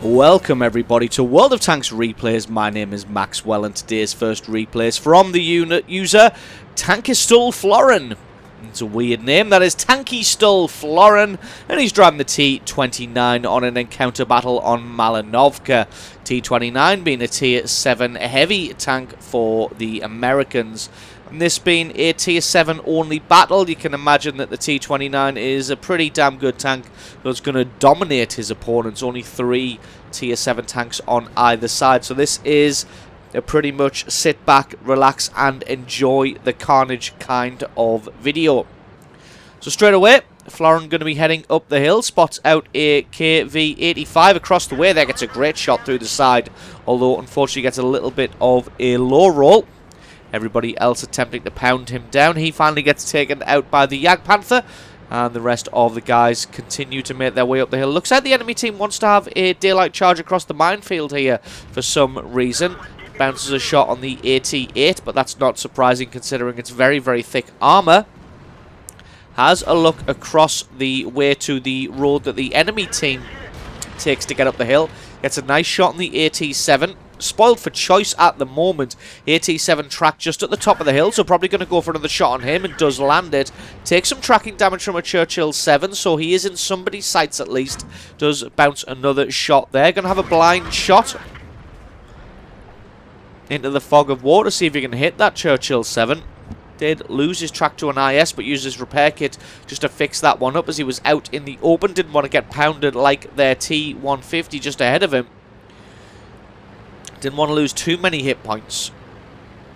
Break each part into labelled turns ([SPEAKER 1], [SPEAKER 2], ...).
[SPEAKER 1] Welcome everybody to World of Tanks Replays. My name is Maxwell and today's first replay is from the unit user Tankistol Florin. It's a weird name, that is Tankistol Florin, and he's driving the T29 on an encounter battle on Malinovka. T29 being a tier 7 heavy tank for the Americans. And this being a tier 7 only battle, you can imagine that the T29 is a pretty damn good tank that's going to dominate his opponents. Only 3 tier 7 tanks on either side. So this is a pretty much sit back, relax and enjoy the carnage kind of video. So straight away, Florin going to be heading up the hill, spots out a KV-85 across the way there, gets a great shot through the side, although unfortunately gets a little bit of a low roll. Everybody else attempting to pound him down. He finally gets taken out by the Jagdpanther, and the rest of the guys continue to make their way up the hill. Looks like the enemy team wants to have a daylight charge across the minefield here for some reason. Bounces a shot on the AT-8, but that's not surprising considering it's very, very thick armor. Has a look across the way to the road that the enemy team takes to get up the hill. Gets a nice shot on the AT-7. Spoiled for choice at the moment. AT-7 tracked just at the top of the hill, so probably going to go for another shot on him, and does land it. Takes some tracking damage from a Churchill 7, so he is in somebody's sights at least. Does bounce another shot there. Going to have a blind shot into the fog of war to see if he can hit that Churchill 7. Did lose his track to an IS, but used his repair kit just to fix that one up as he was out in the open. Didn't want to get pounded like their T150 just ahead of him. Didn't want to lose too many hit points.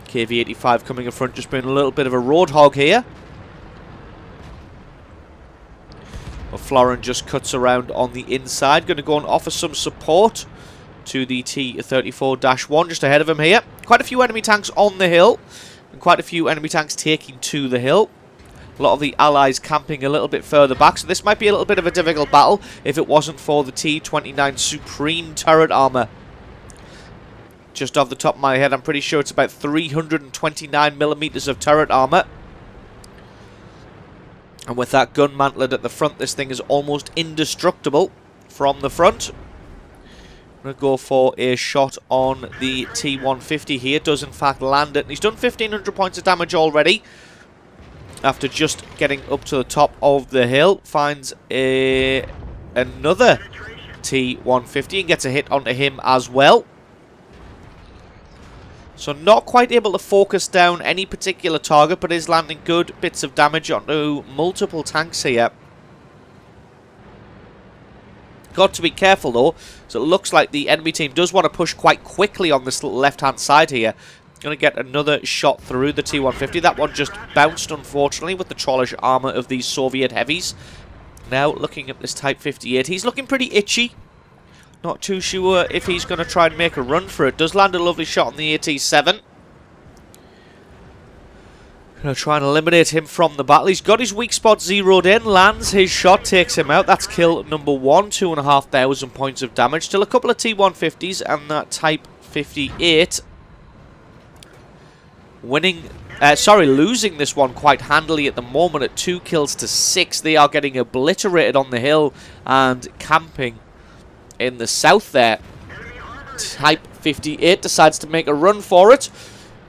[SPEAKER 1] KV-85 coming in front, just being a little bit of a road hog here. But Florin just cuts around on the inside. Going to go and offer some support to the T-34-1 just ahead of him here. Quite a few enemy tanks on the hill, and quite a few enemy tanks taking to the hill. A lot of the allies camping a little bit further back, so this might be a little bit of a difficult battle if it wasn't for the T-29 Supreme turret armor. Just off the top of my head, I'm pretty sure it's about 329mm of turret armor. And with that gun mantlet at the front, this thing is almost indestructible from the front. I'm going to go for a shot on the T150 here. Does in fact land it. And he's done 1,500 points of damage already. After just getting up to the top of the hill. Finds another T150 and gets a hit onto him as well. So not quite able to focus down any particular target, but is landing good bits of damage onto multiple tanks here. Got to be careful though, so it looks like the enemy team does want to push quite quickly on this left-hand side here. Going to get another shot through the T-150. That one just bounced, unfortunately, with the trollish armor of these Soviet heavies. Now looking at this Type 58, he's looking pretty itchy. Not too sure if he's going to try and make a run for it. Does land a lovely shot on the AT-7. Going to try and eliminate him from the battle. He's got his weak spot zeroed in. Lands his shot, takes him out. That's kill number 1. 2,500 points of damage. Still a couple of T-150s and that Type 58. Losing this one quite handily at the moment at 2 kills to 6. They are getting obliterated on the hill and camping in the south there. Type 58 decides to make a run for it.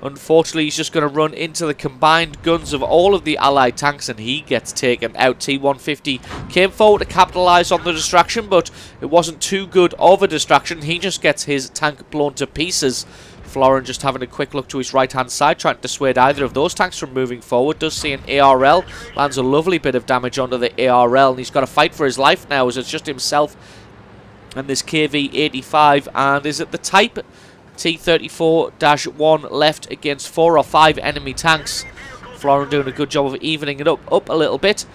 [SPEAKER 1] Unfortunately, he's just going to run into the combined guns of all of the allied tanks and he gets taken out. T-150 came forward to capitalise on the distraction, but it wasn't too good of a distraction. He just gets his tank blown to pieces. Florin just having a quick look to his right-hand side, trying to dissuade either of those tanks from moving forward. Does see an ARL, lands a lovely bit of damage onto the ARL, and he's got to fight for his life now as it's just himself and this KV-85, and is it the Type T-34-1 left against 4 or 5 enemy tanks. Florin doing a good job of evening it up a little bit,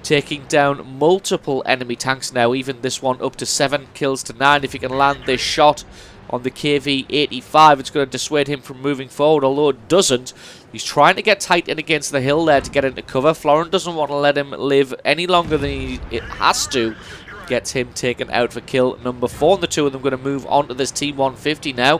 [SPEAKER 1] taking down multiple enemy tanks now, even this one up to 7 kills to 9. If he can land this shot on the KV-85, it's going to dissuade him from moving forward, although it doesn't. He's trying to get tight in against the hill there to get into cover. Florin doesn't want to let him live any longer than he has to. Gets him taken out for kill number 4, and the two of them going to move on to this T-150 now.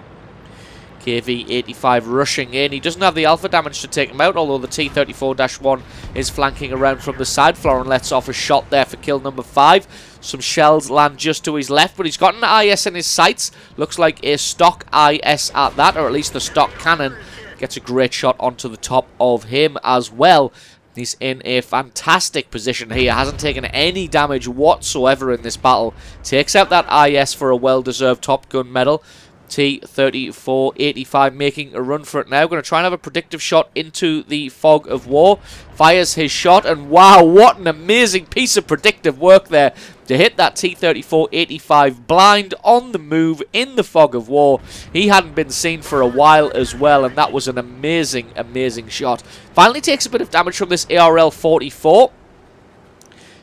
[SPEAKER 1] KV-85 rushing in. He doesn't have the alpha damage to take him out, although the T-34-1 is flanking around from the side. Florin lets off a shot there for kill number 5. Some shells land just to his left, but he's got an IS in his sights. Looks like a stock IS at that, or at least the stock cannon. Gets a great shot onto the top of him as well. He's in a fantastic position here. Hasn't taken any damage whatsoever in this battle. Takes out that IS for a well-deserved Top Gun medal. T-34-85 making a run for it now. Going to try and have a predictive shot into the fog of war. Fires his shot, and wow, what an amazing piece of predictive work there to hit that T-34-85 blind on the move in the fog of war. He hadn't been seen for a while as well, and that was an amazing, amazing shot. Finally takes a bit of damage from this ARL-44.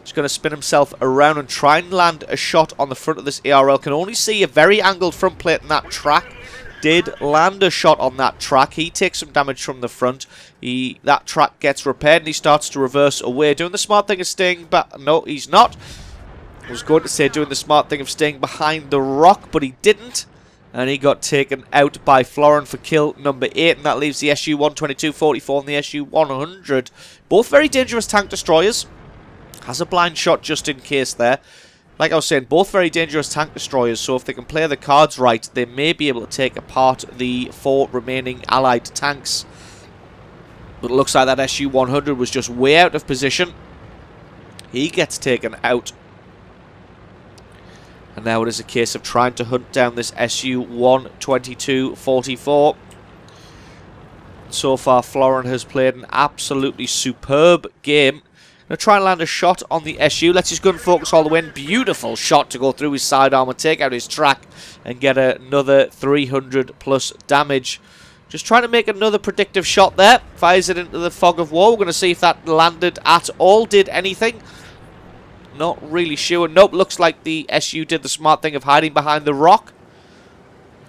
[SPEAKER 1] He's going to spin himself around and try and land a shot on the front of this ARL. Can only see a very angled front plate in that track. Did land a shot on that track. He takes some damage from the front. That track gets repaired and he starts to reverse away. Doing the smart thing of staying back. No, he's not. I was going to say doing the smart thing of staying behind the rock, but he didn't. And he got taken out by Florin for kill number 8. And that leaves the SU-122-44 and the SU-100. Both very dangerous tank destroyers. Has a blind shot just in case there. Like I was saying, both very dangerous tank destroyers, so if they can play the cards right, they may be able to take apart the 4 remaining allied tanks. But it looks like that SU-100 was just way out of position. He gets taken out. And now it is a case of trying to hunt down this SU-122-44. So far, Florin has played an absolutely superb game. Going to try and land a shot on the SU. Lets his gun focus all the way in. Beautiful shot to go through his sidearm and take out his track and get another 300 plus damage. Just trying to make another predictive shot there. Fires it into the fog of war. We're going to see if that landed at all. Did anything? Not really sure. Nope, looks like the SU did the smart thing of hiding behind the rock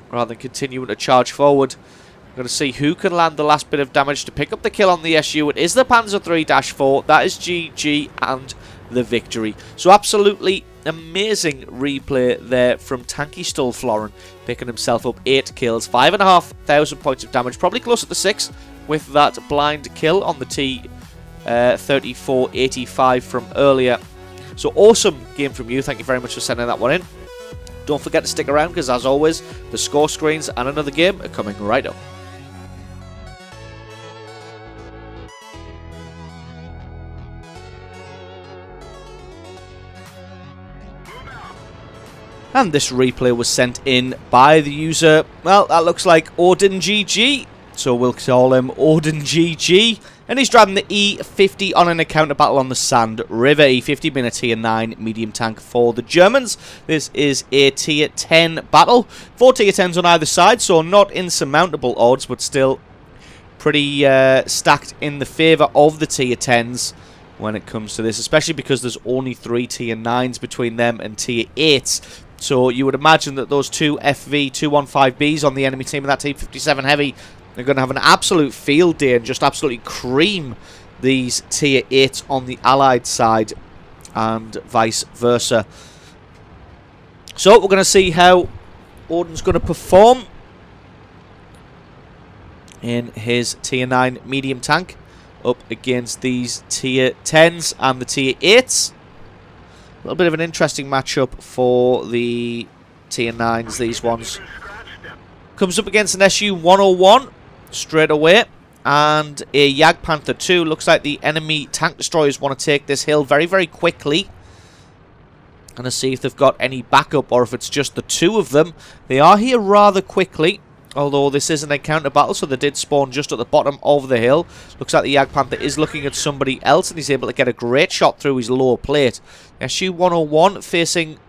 [SPEAKER 1] rather than continuing to charge forward. Going to see who can land the last bit of damage to pick up the kill on the SU. It is the Panzer III-4. That is GG and the victory. So absolutely amazing replay there from Tanky Stull Florin, picking himself up 8 kills, 5,500 points of damage, probably closer to 6 with that blind kill on the T-34-85 from earlier. So awesome game from you. Thank you very much for sending that one in. Don't forget to stick around because, as always, the score screens and another game are coming right up. And this replay was sent in by the user, well, that looks like Odin GG. So we'll call him Odin GG. And he's driving the E50 on an encounter battle on the Sand River. E50 being a tier 9 medium tank for the Germans. This is a tier 10 battle. 4 tier 10s on either side, so not insurmountable odds, but still pretty stacked in the favour of the tier 10s when it comes to this. Especially because there's only 3 tier 9s between them and tier 8s. So you would imagine that those 2 FV-215Bs on the enemy team of that T-57 Heavy are going to have an absolute field day and just absolutely cream these tier 8s on the allied side and vice versa. So we're going to see how Odin's going to perform in his tier 9 medium tank up against these tier 10s and the tier 8s. A little bit of an interesting matchup for the tier 9s, these ones. Comes up against an SU-101 straight away. And a Jagdpanther 2. Looks like the enemy tank destroyers want to take this hill very, very quickly. Gonna see if they've got any backup or if it's just the 2 of them. They are here rather quickly. Although this is an encounter battle, so they did spawn just at the bottom of the hill. Looks like the Jagdpanther is looking at somebody else, and he's able to get a great shot through his lower plate. SU-101 facing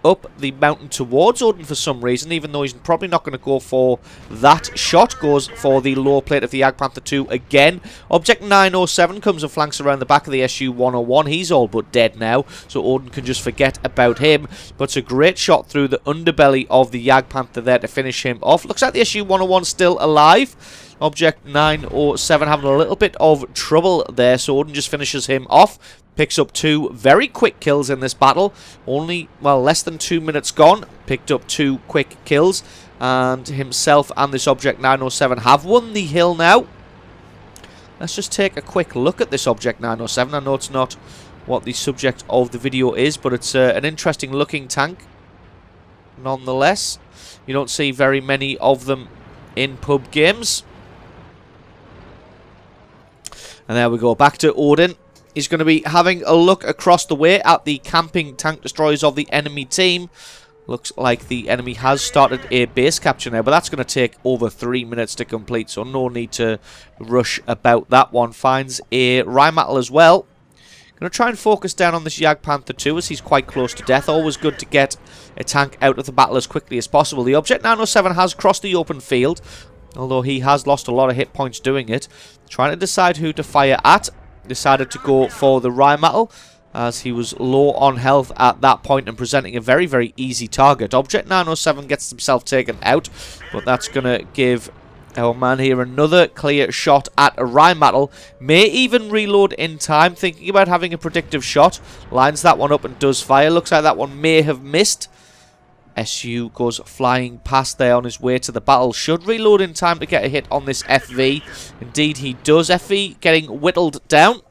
[SPEAKER 1] up the mountain towards Odin for some reason, even though he's probably not going to go for that shot. Goes for the lower plate of the Jagdpanther 2 again. Object 907 comes and flanks around the back of the SU-101. He's all but dead now, so Odin can just forget about him. But it's a great shot through the underbelly of the Jagdpanther there to finish him off. Looks like the SU-101 still alive. Object 907 having a little bit of trouble there, so Odin just finishes him off. Picks up 2 very quick kills in this battle. Only, well, less than 2 minutes gone. Picked up 2 quick kills. And himself and this Object 907 have won the hill now. Let's just take a quick look at this Object 907. I know it's not what the subject of the video is, but it's an interesting looking tank nonetheless. You don't see very many of them in pub games. And there we go, back to Odin. He's going to be having a look across the way at the camping tank destroyers of the enemy team. Looks like the enemy has started a base capture now, but that's going to take over 3 minutes to complete, so no need to rush about that one. Finds a Rheinmetall as well. Going to try and focus down on this Jagdpanther too, as he's quite close to death. Always good to get a tank out of the battle as quickly as possible. The Object 907 has crossed the open field, although he has lost a lot of hit points doing it. Trying to decide who to fire at. Decided to go for the Rheinmetall, as he was low on health at that point and presenting a very, very easy target. Object 907 gets himself taken out, but that's going to give our man here another clear shot at a Rheinmetall. May even reload in time, thinking about having a predictive shot. Lines that one up and does fire. Looks like that one may have missed. SU goes flying past there on his way to the battle. Should reload in time to get a hit on this FV. Indeed he does. FV getting whittled down.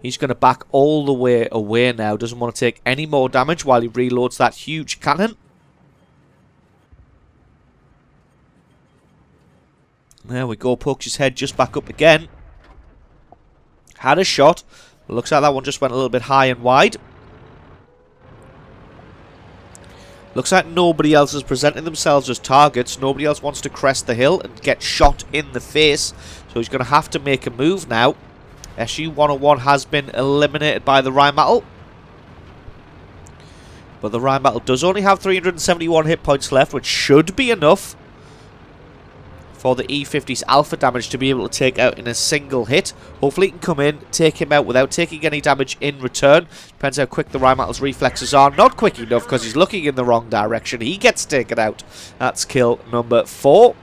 [SPEAKER 1] He's going to back all the way away now. Doesn't want to take any more damage while he reloads that huge cannon. There we go. Pokes his head just back up again. Had a shot. Looks like that one just went a little bit high and wide. Looks like nobody else is presenting themselves as targets. Nobody else wants to crest the hill and get shot in the face. So he's going to have to make a move now. SU-101 has been eliminated by the Rheinmetall. But the Rheinmetall does only have 371 hit points left, which should be enough for the E50's alpha damage to be able to take out in a single hit. Hopefully he can come in, take him out without taking any damage in return. Depends how quick the Rheinmetall's reflexes are. Not quick enough because he's looking in the wrong direction. He gets taken out. That's kill number 4.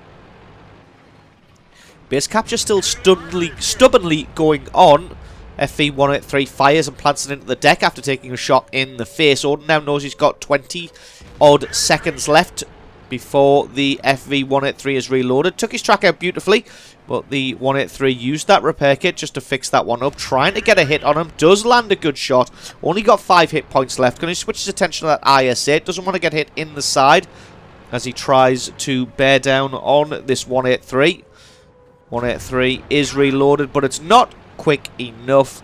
[SPEAKER 1] Base capture still stubbornly going on. FV-183 fires and plants it into the deck after taking a shot in the face. Odin now knows he's got 20-odd seconds left before the FV-183 is reloaded. Took his track out beautifully, but the 183 used that repair kit just to fix that one up. Trying to get a hit on him. Does land a good shot. Only got 5 hit points left. Going to switch his attention to that IS-8. Doesn't want to get hit in the side as he tries to bear down on this 183. 183 is reloaded, but it's not quick enough.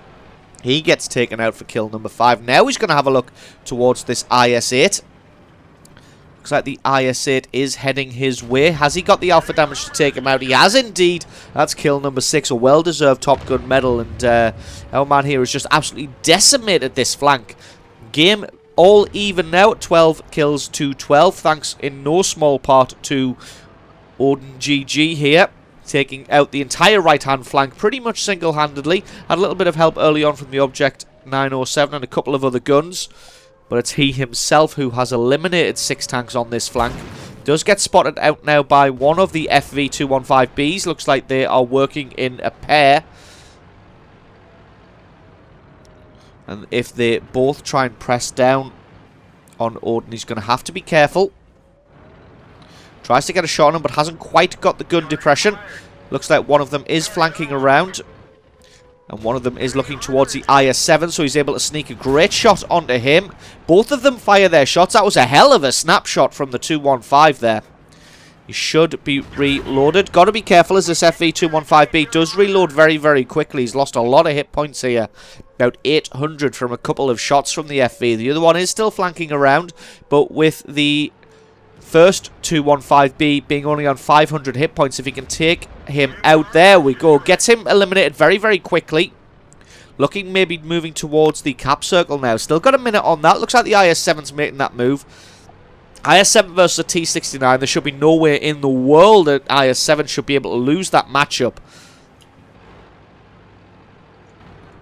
[SPEAKER 1] He gets taken out for kill number 5. Now he's going to have a look towards this IS-8. Looks like the IS-8 is heading his way. Has he got the alpha damage to take him out? He has indeed. That's kill number 6. A well-deserved Top Gun medal. And our man here has just absolutely decimated this flank. Game all even now at 12 kills to 12. Thanks in no small part to Odin GG here. Taking out the entire right-hand flank pretty much single-handedly. Had a little bit of help early on from the Object 907 and a couple of other guns. But it's he himself who has eliminated 6 tanks on this flank. Does get spotted out now by one of the FV-215Bs. Looks like they are working in a pair. And if they both try and press down on Odin, he's going to have to be careful. Tries to get a shot on him, but hasn't quite got the gun depression. Looks like one of them is flanking around. And one of them is looking towards the IS-7, so he's able to sneak a great shot onto him. Both of them fire their shots. That was a hell of a snapshot from the 215 there. He should be reloaded. Got to be careful as this FV-215B does reload very, very quickly. He's lost a lot of hit points here. About 800 from a couple of shots from the FV. The other one is still flanking around, but with the first 215B being only on 500 hit points, if he can take him out, there we go. Gets him eliminated very, very quickly. Looking maybe moving towards the cap circle now. Still got a minute on that. Looks like the IS-7's making that move. IS-7 versus a T29. There should be no way in the world that IS-7 should be able to lose that matchup.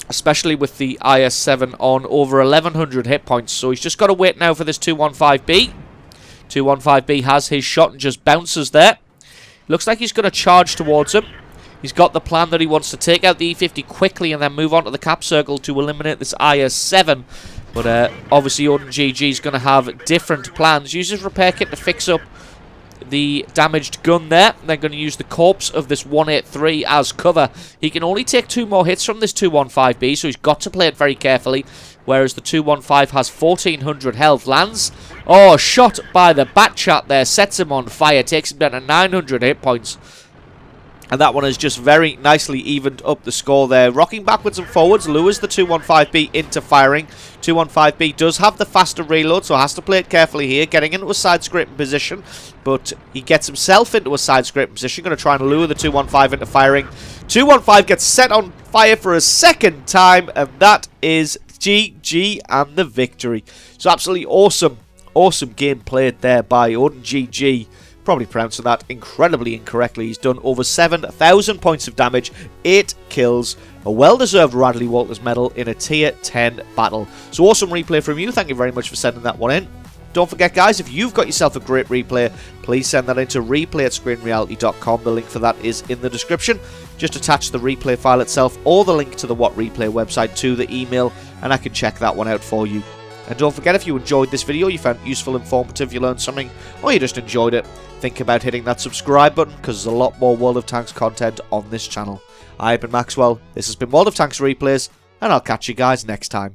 [SPEAKER 1] Especially with the IS-7 on over 1100 hit points. So he's just got to wait now for this 215B. 215B has his shot and just bounces there. Looks like he's going to charge towards him. He's got the plan that he wants to take out the E50 quickly and then move on to the cap circle to eliminate this IS-7. But obviously Odin GG is going to have different plans. Uses repair kit to fix up the damaged gun there. They're going to use the corpse of this 183 as cover. He can only take 2 more hits from this 215B, so he's got to play it very carefully. Whereas the 215 has 1400 health. Lands. Oh, shot by the Batchat there. Sets him on fire. Takes him down to 900 hit points. And that one has just very nicely evened up the score there. Rocking backwards and forwards lures the 215B into firing. 215B does have the faster reload, so has to play it carefully here. Getting into a side scraping position, but he gets himself into a side scraping position. Going to try and lure the 215 into firing. 215 gets set on fire for a second time, and that is GG and the victory. So absolutely awesome, awesome game played there by Odin GG. Probably pronouncing that incredibly incorrectly. He's done over 7,000 points of damage, 8 kills, a well-deserved Radley Walters medal in a tier 10 battle. So awesome replay from you. Thank you very much for sending that one in. Don't forget, guys, if you've got yourself a great replay, please send that into replay@screenreality.com. The link for that is in the description. Just attach the replay file itself or the link to the What Replay website to the email, and I can check that one out for you. And don't forget, if you enjoyed this video, you found it useful, informative, you learned something, or you just enjoyed it, think about hitting that subscribe button, because there's a lot more World of Tanks content on this channel. I've been Maxwell, this has been World of Tanks Replays, and I'll catch you guys next time.